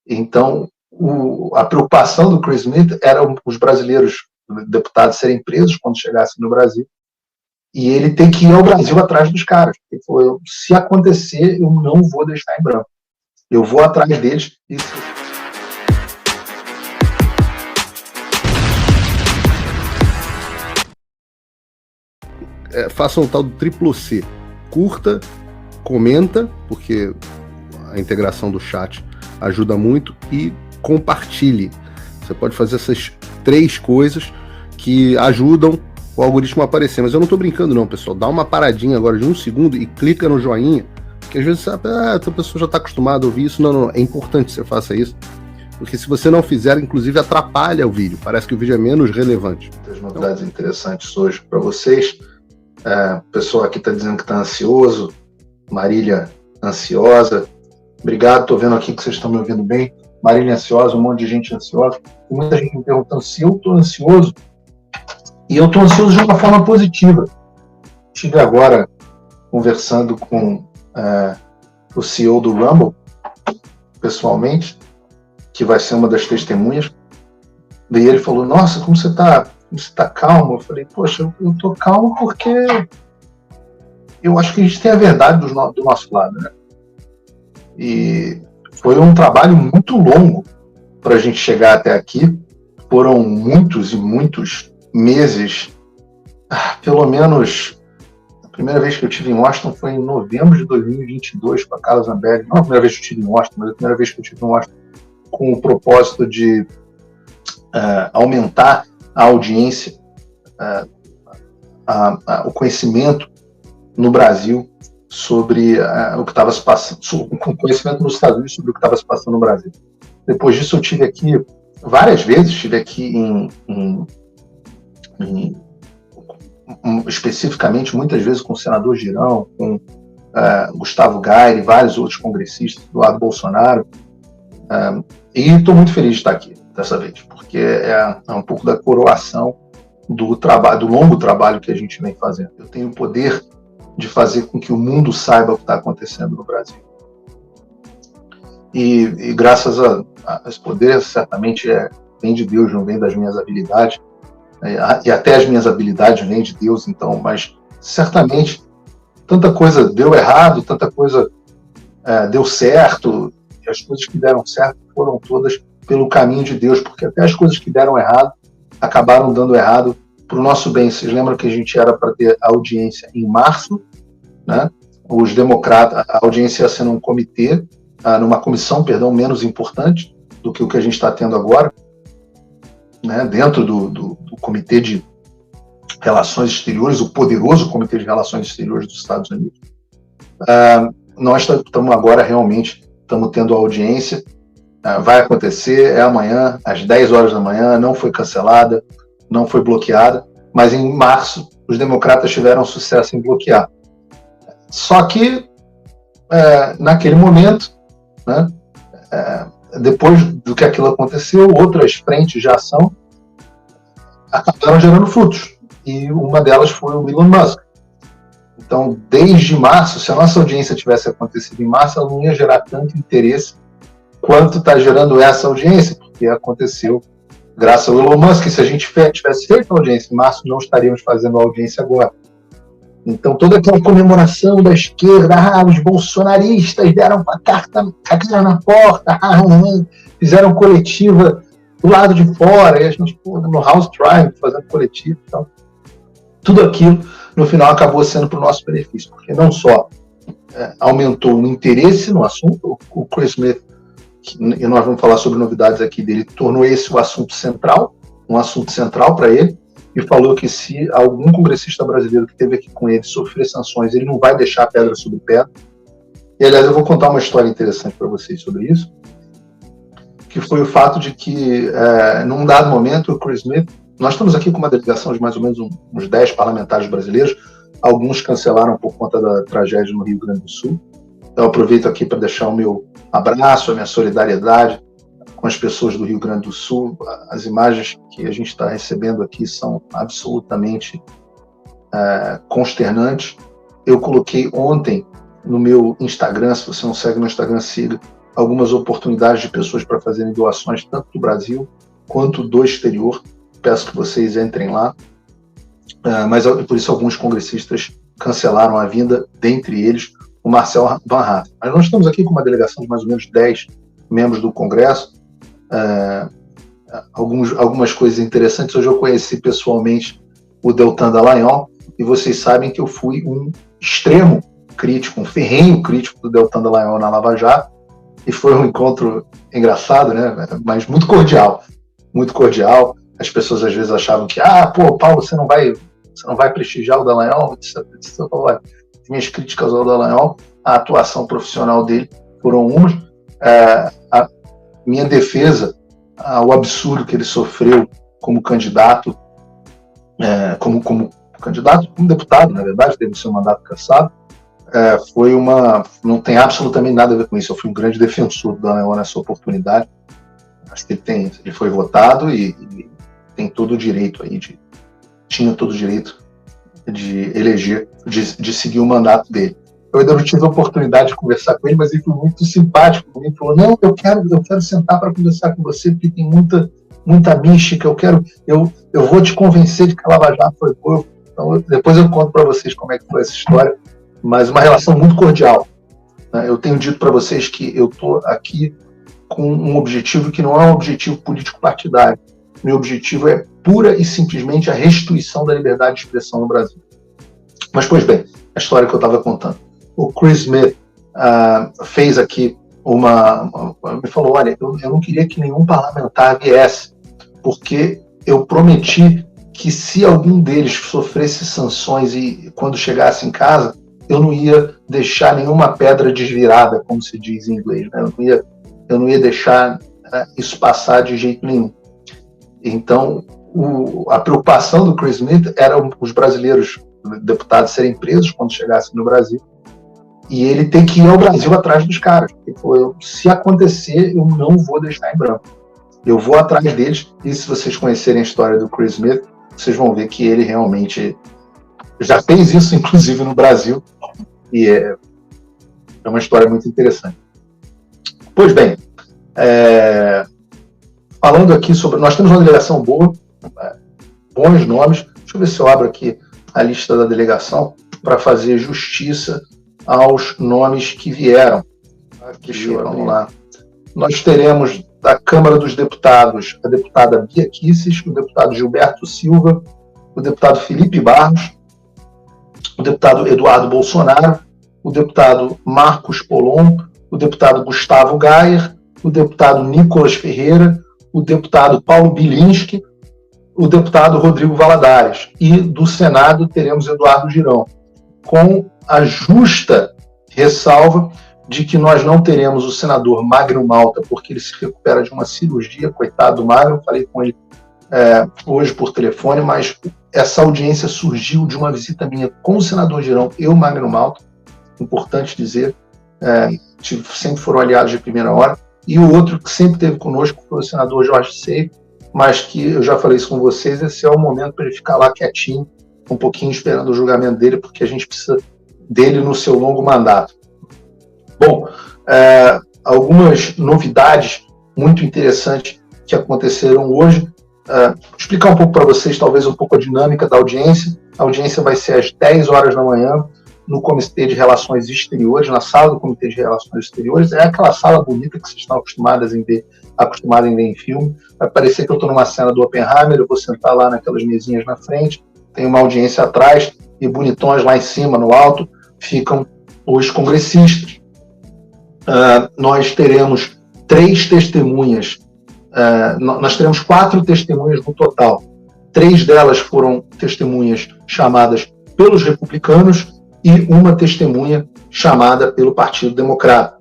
Então, a preocupação do Chris Smith era os brasileiros, deputados, serem presos quando chegassem no Brasil, e ele tem que ir ao Brasil atrás dos caras. Ele falou, se acontecer, eu não vou deixar em branco. Eu vou atrás deles. Façam o tal do triplo C. Curta, comenta, porque a integração do chat ajuda muito, e compartilhe. Você pode fazer essas 3 coisas que ajudam o algoritmo a aparecer. Mas eu não estou brincando não, pessoal. Dá uma paradinha agora de 1 segundo e clica no joinha, porque às vezes a pessoa já está acostumada a ouvir isso. Não, é importante que você faça isso, porque se você não fizer, inclusive atrapalha o vídeo. Parece que o vídeo é menos relevante. Muitas novidades interessantes hoje para vocês. O pessoal aqui está dizendo que está ansioso. Marília ansiosa. Obrigado, estou vendo aqui que vocês estão me ouvindo bem. Marília ansiosa, um monte de gente ansiosa. E muita gente me perguntando se eu estou ansioso. E eu estou ansioso de uma forma positiva. Estive agora conversando com o CEO do Rumble, pessoalmente, que vai ser uma das testemunhas. Daí ele falou, nossa, como você está calmo? Eu falei, poxa, eu estou calmo porque eu acho que a gente tem a verdade do nosso lado, né? E foi um trabalho muito longo para a gente chegar até aqui. Foram muitos e muitos meses. Pelo menos, a primeira vez que eu estive em Washington foi em novembro de 2022 com a Carla Zambelli. Não a primeira vez que eu estive em Washington, mas a primeira vez que eu estive em Washington com o propósito de aumentar a audiência, o conhecimento no Brasil sobre o que estava se passando, com conhecimento nos Estados Unidos sobre o que estava se passando no Brasil. Depois disso eu estive aqui várias vezes, estive aqui especificamente muitas vezes com o senador Girão, com Gustavo Gaire, vários outros congressistas do lado do Bolsonaro, e estou muito feliz de estar aqui dessa vez, porque é um pouco da coroação do longo trabalho que a gente vem fazendo. Eu tenho o poder de fazer com que o mundo saiba o que está acontecendo no Brasil. E graças a esse poder, certamente vem de Deus, não vem das minhas habilidades, e até as minhas habilidades vêm de Deus, então, mas certamente tanta coisa deu errado, tanta coisa deu certo, e as coisas que deram certo foram todas pelo caminho de Deus, porque até as coisas que deram errado acabaram dando errado para o nosso bem. Vocês lembram que a gente era para ter audiência em março, né? Os democratas, a audiência ia ser num comitê, numa comissão, menos importante do que o que a gente está tendo agora, né? Dentro do Comitê de Relações Exteriores, o poderoso Comitê de Relações Exteriores dos Estados Unidos. Nós estamos agora realmente tendo audiência. Vai acontecer, é amanhã, às 10 horas da manhã, não foi cancelada, não foi bloqueada, mas em março os democratas tiveram sucesso em bloquear. Só que, naquele momento, né, depois do que aquilo aconteceu, outras frentes de ação acabaram gerando frutos, e uma delas foi o Elon Musk. Então, desde março, se a nossa audiência tivesse acontecido em março, ela não ia gerar tanto interesse quanto está gerando essa audiência, porque aconteceu graças ao Elon Musk. Se a gente tivesse feito a audiência em março, não estaríamos fazendo a audiência agora. Então, toda aquela comemoração da esquerda, os bolsonaristas deram a cara na porta, fizeram coletiva do lado de fora, e a gente no House Tribe fazendo coletiva. Então, tudo aquilo, no final, acabou sendo para o nosso benefício, porque não só aumentou o interesse no assunto, o Chris Smith, e nós vamos falar sobre novidades aqui dele, tornou esse o assunto central, um assunto central para ele, e falou que se algum congressista brasileiro que esteve aqui com ele sofrer sanções, ele não vai deixar pedra sobre pedra. E, aliás, eu vou contar uma história interessante para vocês sobre isso, que foi o fato de que, num dado momento, o Chris Smith, nós estamos aqui com uma delegação de mais ou menos uns 10 parlamentares brasileiros, alguns cancelaram por conta da tragédia no Rio Grande do Sul. Eu aproveito aqui para deixar o meu abraço, a minha solidariedade com as pessoas do Rio Grande do Sul. As imagens que a gente está recebendo aqui são absolutamente consternantes. Eu coloquei ontem no meu Instagram, se você não segue no Instagram, siga, algumas oportunidades de pessoas para fazerem doações, tanto do Brasil quanto do exterior. Peço que vocês entrem lá. Mas por isso alguns congressistas cancelaram a vinda, dentre eles o Marcel Van Hatten. Mas nós estamos aqui com uma delegação de mais ou menos 10 membros do Congresso. Algumas coisas interessantes. Hoje eu conheci pessoalmente o Deltan Dallagnol, e vocês sabem que eu fui um extremo crítico, um ferrenho crítico do Deltan Dallagnol na Lava Jato, e foi um encontro engraçado, né? Mas muito cordial, muito cordial. As pessoas às vezes achavam que, Paulo, você não vai prestigiar o Dallagnol? Minhas críticas ao Dallagnol, a atuação profissional dele foram umas, a minha defesa ao absurdo que ele sofreu como candidato, como deputado, na verdade, teve o seu mandato cassado, não tem absolutamente nada a ver com isso. Eu fui um grande defensor do Dallagnol nessa oportunidade. Acho que ele foi votado e tem todo o direito aí tinha todo o direito de eleger, de seguir o mandato dele. Eu ainda não tive a oportunidade de conversar com ele, mas ele foi muito simpático. Ele falou: não, eu quero sentar para conversar com você, porque tem muita mística, eu vou te convencer de que a Lava Jato foi boa. Então, depois eu conto para vocês como é que foi essa história, mas uma relação muito cordial. Eu tenho dito para vocês que eu estou aqui com um objetivo que não é um objetivo político-partidário. Meu objetivo é pura e simplesmente a restituição da liberdade de expressão no Brasil. Mas, pois bem, a história que eu estava contando. O Chris Smith fez aqui me falou: olha, eu não queria que nenhum parlamentar viesse, porque eu prometi que se algum deles sofresse sanções e quando chegasse em casa, eu não ia deixar nenhuma pedra desvirada, como se diz em inglês, né? Eu não ia deixar isso passar de jeito nenhum. Então, a preocupação do Chris Smith era os brasileiros, deputados, serem presos quando chegassem no Brasil, e ele tem que ir ao Brasil atrás dos caras. Ele falou: se acontecer, eu não vou deixar em branco. Eu vou atrás deles, e se vocês conhecerem a história do Chris Smith, vocês vão ver que ele realmente já fez isso, inclusive no Brasil, e é uma história muito interessante. Pois bem, falando aqui sobre... Nós temos uma delegação boa, bons nomes. Deixa eu ver se eu abro aqui a lista da delegação para fazer justiça aos nomes que vieram. Vamos lá. Nós teremos da Câmara dos Deputados a deputada Bia Kicis, o deputado Gilberto Silva, o deputado Felipe Barros, o deputado Eduardo Bolsonaro, o deputado Marcos Polon, o deputado Gustavo Gayer, o deputado Nicolas Ferreira, o deputado Paulo Bilinski, o deputado Rodrigo Valadares. E do Senado teremos Eduardo Girão, com a justa ressalva de que nós não teremos o senador Magno Malta, porque ele se recupera de uma cirurgia, coitado do Magno. Falei com ele hoje por telefone, mas essa audiência surgiu de uma visita minha com o senador Girão e o Magno Malta, importante dizer, sempre foram aliados de primeira hora. E o outro que sempre esteve conosco foi o senador Jorge Seif, mas que eu já falei isso com vocês, esse é o momento para ele ficar lá quietinho, um pouquinho esperando o julgamento dele, porque a gente precisa dele no seu longo mandato. Bom, algumas novidades muito interessantes que aconteceram hoje. Explicar um pouco para vocês, talvez, um pouco a dinâmica da audiência. A audiência vai ser às 10 horas da manhã, no Comitê de Relações Exteriores, na sala do Comitê de Relações Exteriores. É aquela sala bonita que vocês estão acostumados em ver em filme. Vai parecer que eu estou numa cena do Oppenheimer, eu vou sentar lá naquelas mesinhas na frente, tem uma audiência atrás, e bonitões lá em cima, no alto, ficam os congressistas. Nós teremos 3 testemunhas, nós teremos 4 testemunhas no total. 3 delas foram testemunhas chamadas pelos republicanos e uma testemunha chamada pelo Partido Democrata.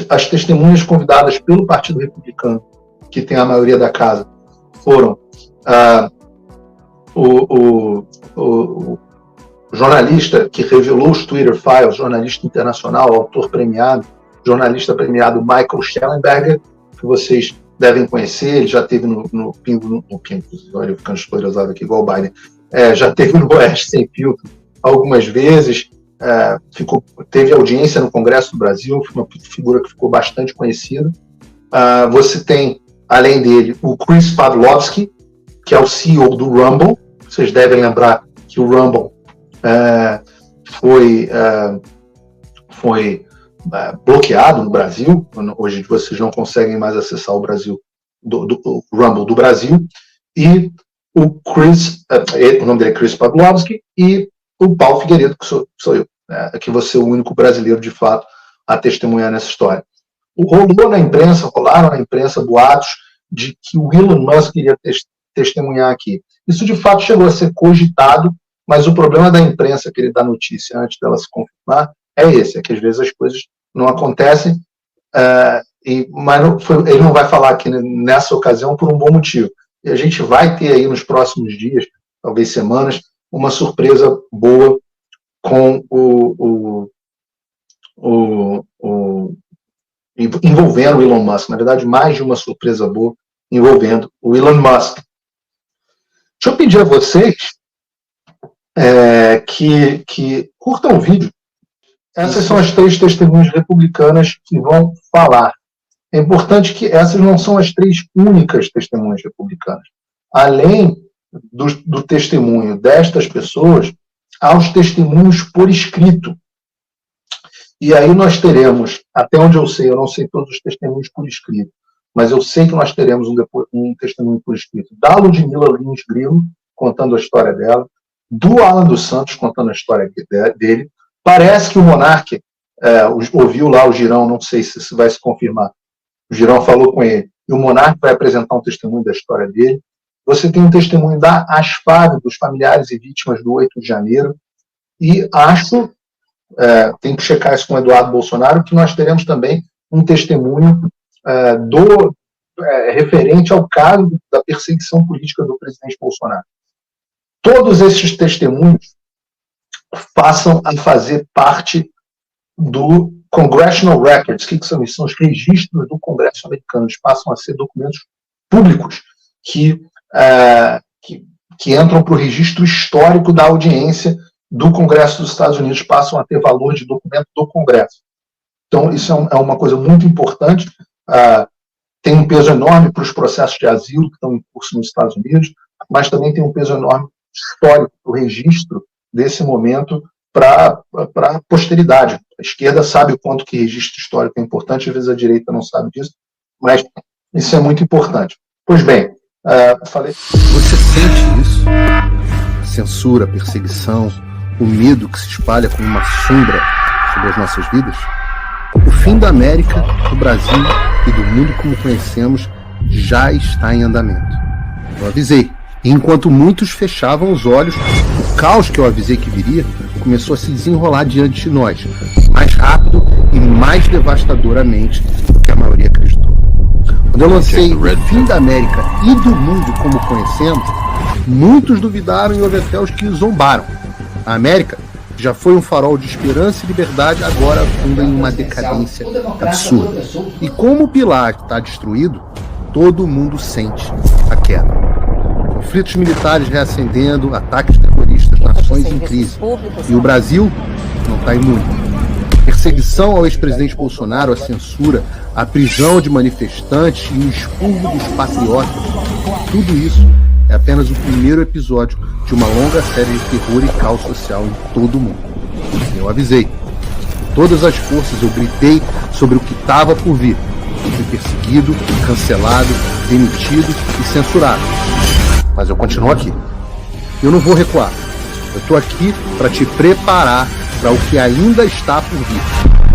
As testemunhas convidadas pelo Partido Republicano, que tem a maioria da casa, foram o jornalista que revelou os Twitter Files, jornalista internacional, autor premiado, jornalista premiado Michael Schellenberger, que vocês devem conhecer. Ele já esteve no Pingo, olha, ficando esclerosado aqui igual o Biden, já esteve no Oeste Sem Filtro algumas vezes, teve audiência no Congresso do Brasil, uma figura que ficou bastante conhecida. Você tem, além dele, o Chris Pavlovski, que é o CEO do Rumble. Vocês devem lembrar que o Rumble foi bloqueado no Brasil. Hoje vocês não conseguem mais acessar o Brasil, do Rumble do Brasil. E o nome dele é Chris Pavlovski, e o Paulo Figueiredo, que sou eu, que vou ser o único brasileiro, de fato, a testemunhar nessa história. Rolaram na imprensa boatos de que o Elon Musk iria testemunhar aqui. Isso, de fato, chegou a ser cogitado, mas o problema da imprensa que ele dá notícia antes dela se confirmar é que às vezes as coisas não acontecem, mas ele não vai falar aqui nessa ocasião por um bom motivo. E a gente vai ter aí nos próximos dias, talvez semanas, uma surpresa boa com envolvendo o Elon Musk. Na verdade, mais de uma surpresa boa envolvendo o Elon Musk. Deixa eu pedir a vocês que curtam o vídeo. Essas são as 3 testemunhas republicanas que vão falar. É importante que essas não são as 3 únicas testemunhas republicanas. Além do testemunho destas pessoas, há os testemunhos por escrito. E aí nós teremos, até onde eu não sei todos os testemunhos por escrito, mas eu sei que nós teremos um testemunho por escrito da Ludmila Lins Grilo, contando a história dela, do Alan dos Santos, contando a história dele. Parece que o Monark ouviu lá o Girão, não sei se vai se confirmar. O Girão falou com ele, e o Monark vai apresentar um testemunho da história dele. Você tem um testemunho da ASFAB, dos familiares e vítimas do 8 de janeiro, e tem que checar isso com o Eduardo Bolsonaro, que nós teremos também um testemunho referente ao caso da perseguição política do presidente Bolsonaro. Todos esses testemunhos passam a fazer parte do Congressional Records. O que são isso? São os registros do Congresso americano. Eles passam a ser documentos públicos que entram para o registro histórico da audiência do Congresso dos Estados Unidos, passam a ter valor de documento do Congresso. Então, isso é uma coisa muito importante. Tem um peso enorme para os processos de asilo que estão em curso nos Estados Unidos, mas também tem um peso enorme histórico para o registro desse momento para a posteridade. A esquerda sabe o quanto que registro histórico é importante, às vezes a direita não sabe disso, mas isso é muito importante. Pois bem, falei... Você sente isso? A censura, a perseguição, o medo que se espalha como uma sombra sobre as nossas vidas? O fim da América, do Brasil e do mundo como conhecemos já está em andamento. Eu avisei. E enquanto muitos fechavam os olhos, o caos que eu avisei que viria começou a se desenrolar diante de nós, mais rápido e mais devastadoramente do que a maioria acreditou. Quando eu lancei o fim da América e do mundo como conhecemos, muitos duvidaram e houve até os que zombaram. A América já foi um farol de esperança e liberdade, agora afunda em uma decadência absurda. E como o pilar está destruído, todo mundo sente a queda. Conflitos militares reacendendo, ataques terroristas, nações em crise. E o Brasil não está imune. Perseguição ao ex-presidente Bolsonaro, a censura, a prisão de manifestantes e o expurgo dos patriotas. Tudo isso é apenas o primeiro episódio de uma longa série de terror e caos social em todo o mundo. Eu avisei. Com todas as forças eu gritei sobre o que estava por vir. Fui perseguido, cancelado, demitido e censurado. Mas eu continuo aqui. Eu não vou recuar. Eu estou aqui para te preparar para o que ainda está por vir.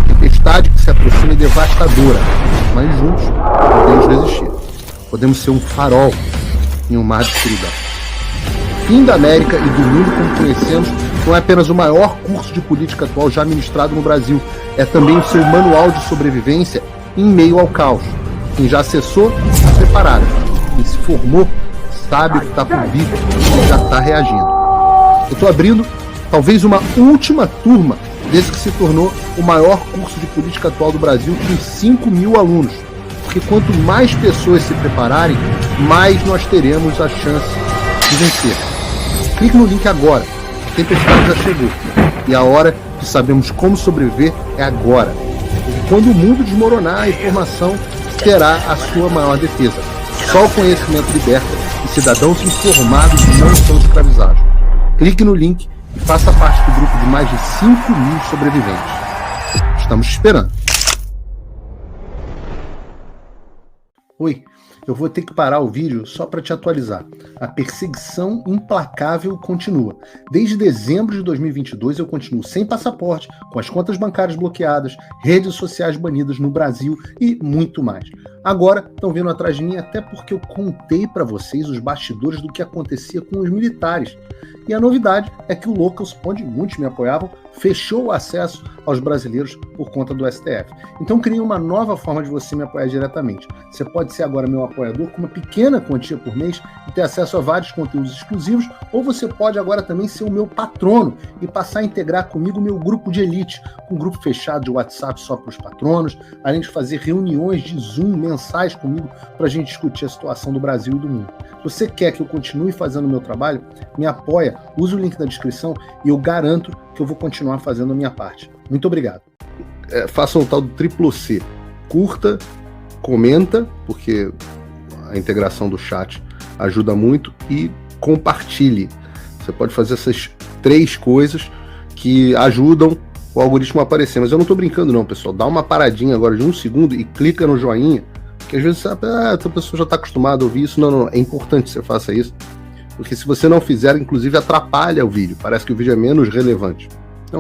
A tempestade que se aproxima é devastadora, mas juntos podemos resistir. Podemos ser um farol em um mar de escuridão. Fim da América e do mundo como conhecemos não é apenas o maior curso de política atual já ministrado no Brasil, é também o seu manual de sobrevivência em meio ao caos. Quem já acessou, está preparado. Quem se formou, sabe o que está por vir e já está reagindo. Eu estou abrindo talvez uma última turma desse que se tornou o maior curso de política atual do Brasil, com 5.000 alunos. Porque quanto mais pessoas se prepararem, mais nós teremos a chance de vencer. Clique no link agora. A tempestade já chegou. E a hora que sabemos como sobreviver é agora. Porque quando o mundo desmoronar, a informação terá a sua maior defesa. Só o conhecimento liberta e cidadãos informados não são escravizados. Clique no link e faça parte do grupo de mais de 5.000 sobreviventes. Estamos te esperando. Oi, eu vou ter que parar o vídeo só para te atualizar. A perseguição implacável continua. Desde dezembro de 2022 eu continuo sem passaporte, com as contas bancárias bloqueadas, redes sociais banidas no Brasil e muito mais. Agora estão vindo atrás de mim até porque eu contei para vocês os bastidores do que acontecia com os militares. E a novidade é que o Locals, onde muitos me apoiavam, fechou o acesso aos brasileiros por conta do STF. Então criei uma nova forma de você me apoiar diretamente. Você pode ser agora meu apoiador com uma pequena quantia por mês e ter acesso a vários conteúdos exclusivos, ou você pode agora também ser o meu patrono e passar a integrar comigo o meu grupo de elite, um grupo fechado de WhatsApp só para os patronos, além de fazer reuniões de Zoom mensais comigo para a gente discutir a situação do Brasil e do mundo. Se você quer que eu continue fazendo o meu trabalho, me apoia, use o link na descrição e eu garanto que eu vou continuar fazendo a minha parte. Muito obrigado. Façam o tal do triplo C. Curta, comenta, porque a integração do chat ajuda muito, e compartilhe. Você pode fazer essas 3 coisas que ajudam o algoritmo a aparecer. Mas eu não estou brincando não, pessoal. Dá uma paradinha agora de 1 segundo e clica no joinha, porque às vezes essa pessoa já está acostumada a ouvir isso. Não, é importante que você faça isso, porque se você não fizer, inclusive atrapalha o vídeo. Parece que o vídeo é menos relevante.